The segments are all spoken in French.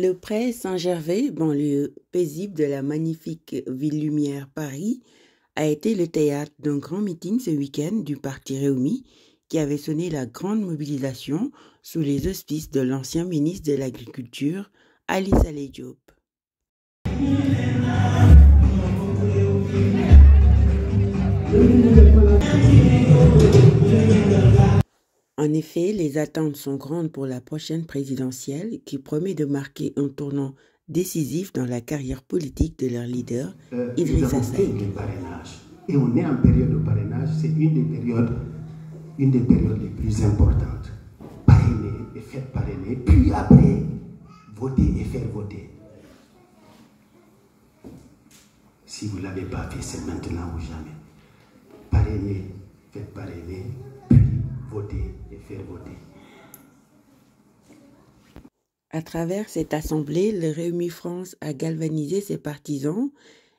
Le pré Saint-Gervais, banlieue paisible de la magnifique ville lumière Paris, a été le théâtre d'un grand meeting ce week-end du parti Rewmi qui avait sonné la grande mobilisation sous les auspices de l'ancien ministre de l'Agriculture, Ali Saleh Diop. En effet, les attentes sont grandes pour la prochaine présidentielle qui promet de marquer un tournant décisif dans la carrière politique de leur leader, Idrissa Seck. Et on est en période de parrainage, c'est une des périodes les plus importantes. Parrainer et faire parrainer, puis après, voter et faire voter. Si vous ne l'avez pas fait, c'est maintenant ou jamais. Parrainer, faites parrainer, puis voter et faire voter. À travers cette assemblée, le Rewmi France a galvanisé ses partisans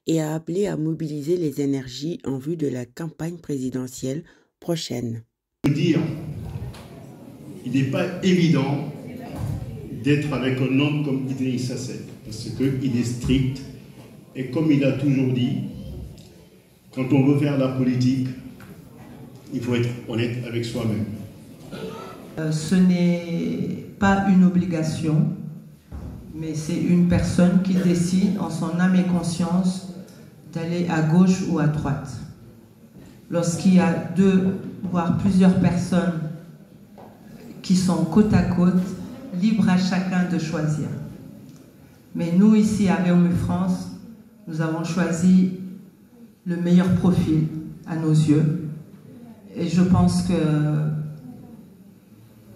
et a appelé à mobiliser les énergies en vue de la campagne présidentielle prochaine. Il n'est pas évident d'être avec un homme comme Idrissa Seck, parce qu'il est strict, et comme il a toujours dit, quand on veut faire la politique, il faut être honnête avec soi-même. Ce n'est pas une obligation, mais c'est une personne qui décide en son âme et conscience d'aller à gauche ou à droite. Lorsqu'il y a deux, voire plusieurs personnes qui sont côte à côte, libre à chacun de choisir. Mais nous, ici à Rewmi France, nous avons choisi le meilleur profil à nos yeux. Et je pense que,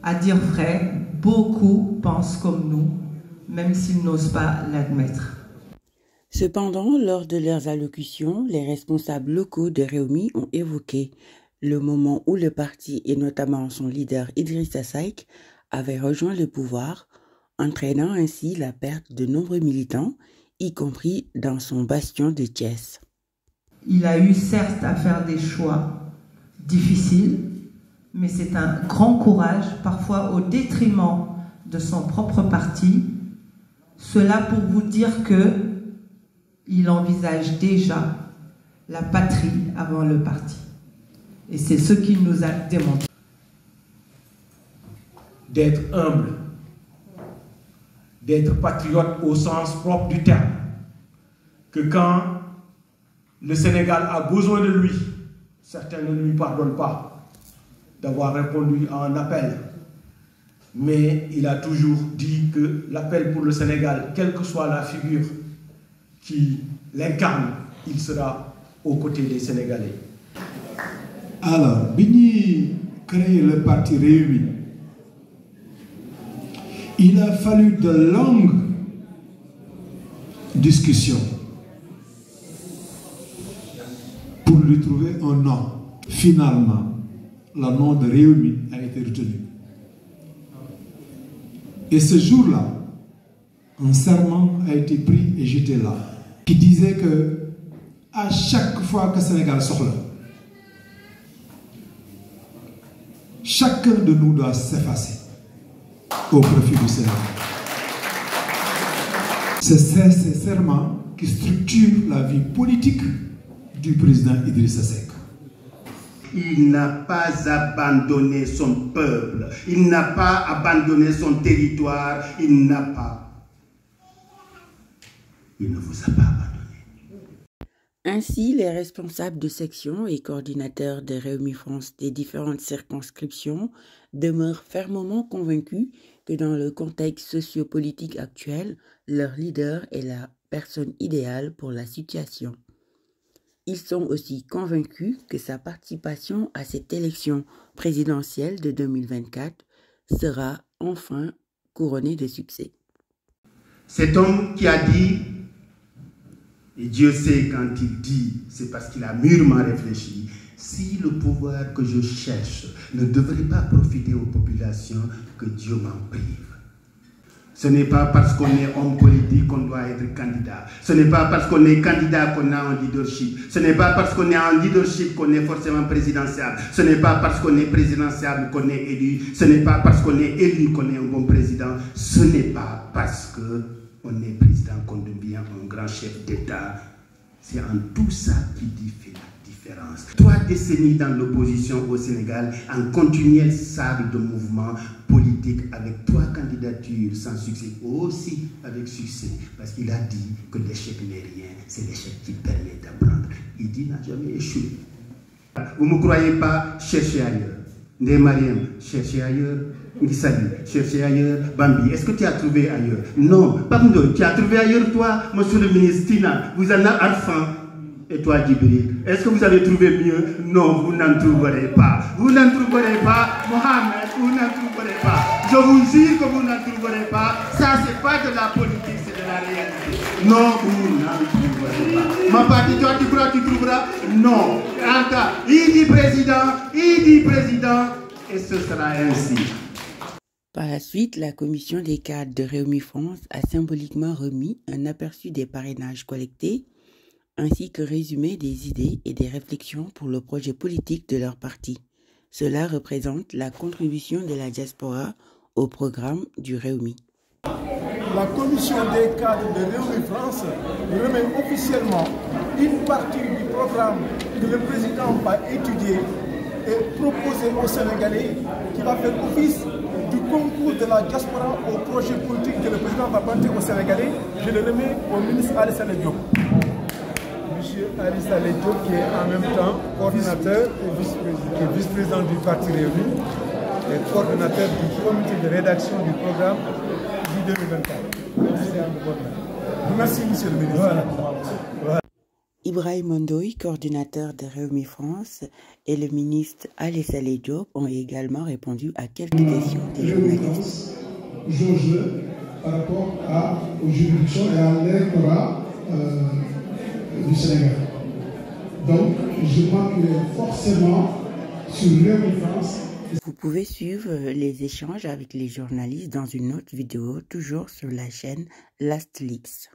à dire vrai, beaucoup pensent comme nous, même s'ils n'osent pas l'admettre. Cependant, lors de leurs allocutions, les responsables locaux de Rewmi ont évoqué le moment où le parti, et notamment son leader Idrissa Seck, avait rejoint le pouvoir, entraînant ainsi la perte de nombreux militants, y compris dans son bastion de Thiès. Il a eu certes à faire des choix difficiles, mais c'est un grand courage, parfois au détriment de son propre parti. Cela pour vous dire que il envisage déjà la patrie avant le parti. Et c'est ce qu'il nous a démontré. D'être humble, d'être patriote au sens propre du terme. Que quand le Sénégal a besoin de lui, certains ne lui pardonnent pas d'avoir répondu à un appel. Mais il a toujours dit que l'appel pour le Sénégal, quelle que soit la figure qui l'incarne, il sera aux côtés des Sénégalais. Alors, Bini créé le parti Rewmi. Il a fallu de longues discussions pour lui trouver un nom. Finalement, le nom de Rewmi a été retenu. Et ce jour-là, un serment a été pris et jeté là, qui disait que à chaque fois que le Sénégal sort là, chacun de nous doit s'effacer au profit du Sénégal. C'est ces serments qui structurent la vie politique du président Idrissa Seck. Il n'a pas abandonné son peuple, il n'a pas abandonné son territoire, il ne vous a pas abandonné. Ainsi, les responsables de section et coordinateurs de Rewmi France des différentes circonscriptions demeurent fermement convaincus que dans le contexte sociopolitique actuel, leur leader est la personne idéale pour la situation. Ils sont aussi convaincus que sa participation à cette élection présidentielle de 2024 sera enfin couronnée de succès. Cet homme qui a dit, et Dieu sait quand il dit, c'est parce qu'il a mûrement réfléchi, si le pouvoir que je cherche ne devrait pas profiter aux populations, que Dieu m'en prive. Ce n'est pas parce qu'on est homme politique qu'on doit être candidat. Ce n'est pas parce qu'on est candidat qu'on a un leadership. Ce n'est pas parce qu'on est en leadership qu'on est forcément présidentiable. Ce n'est pas parce qu'on est présidentiable qu'on est élu. Ce n'est pas parce qu'on est élu qu'on est un bon président. Ce n'est pas parce qu'on est président qu'on devient un grand chef d'État. C'est en tout ça qui fait la différence. 3 décennies dans l'opposition au Sénégal, un continuel sable de mouvement politique avec 3 candidatures sans succès, aussi avec succès, parce qu'il a dit que l'échec n'est rien, c'est l'échec qui permet d'apprendre. Il dit n'a jamais échoué. Vous ne me croyez pas, cherchez ailleurs. Ndé Mariam, cherchez ailleurs. Ngisali, cherchez ailleurs. Bambi, est-ce que tu as trouvé ailleurs? Non. Pamdo, tu as trouvé ailleurs toi, monsieur le ministre Tina? Vous en avez Arfan. Et toi, Djibril, est-ce que vous avez trouvé mieux? Non, vous n'en trouverez pas. Vous n'en trouverez pas. Mohamed, vous n'en trouverez pas. Je vous jure que vous n'en trouverez pas. Ça, c'est pas de la politique, c'est de la réalité. Non, vous n'en trouverez pas. Ma partie, toi, tu crois, tu trouveras? Non. En cas, il dit président, et ce sera ainsi. Par la suite, la commission des cadres de Rewmi France a symboliquement remis un aperçu des parrainages collectés, ainsi que résumé des idées et des réflexions pour le projet politique de leur parti. Cela représente la contribution de la diaspora au programme du Rewmi. La commission des cadres de Rewmi France remet officiellement une partie du programme que le président va étudier et proposer aux Sénégalais, qui va faire office du concours de la diaspora au projet politique que le président va porter aux Sénégalais. Je le remets au ministre Ali Saleh Diop. Monsieur Ali Saleh Diop, qui est en même temps coordinateur et vice-président du parti Rewmi et coordinateur du comité de rédaction du programme du 2024. Merci, monsieur le ministre. Voilà. Ibrahima Ndoye, coordinateur de Rewmi France, et le ministre Ali Saleh Diop ont également répondu à quelques questions des journalistes. Jauge par rapport aux juridictions et à l'électorat du Sénégal. Donc, je crois qu'il est forcément sur Rewmi France. Vous pouvez suivre les échanges avec les journalistes dans une autre vidéo, toujours sur la chaîne Last Leaks.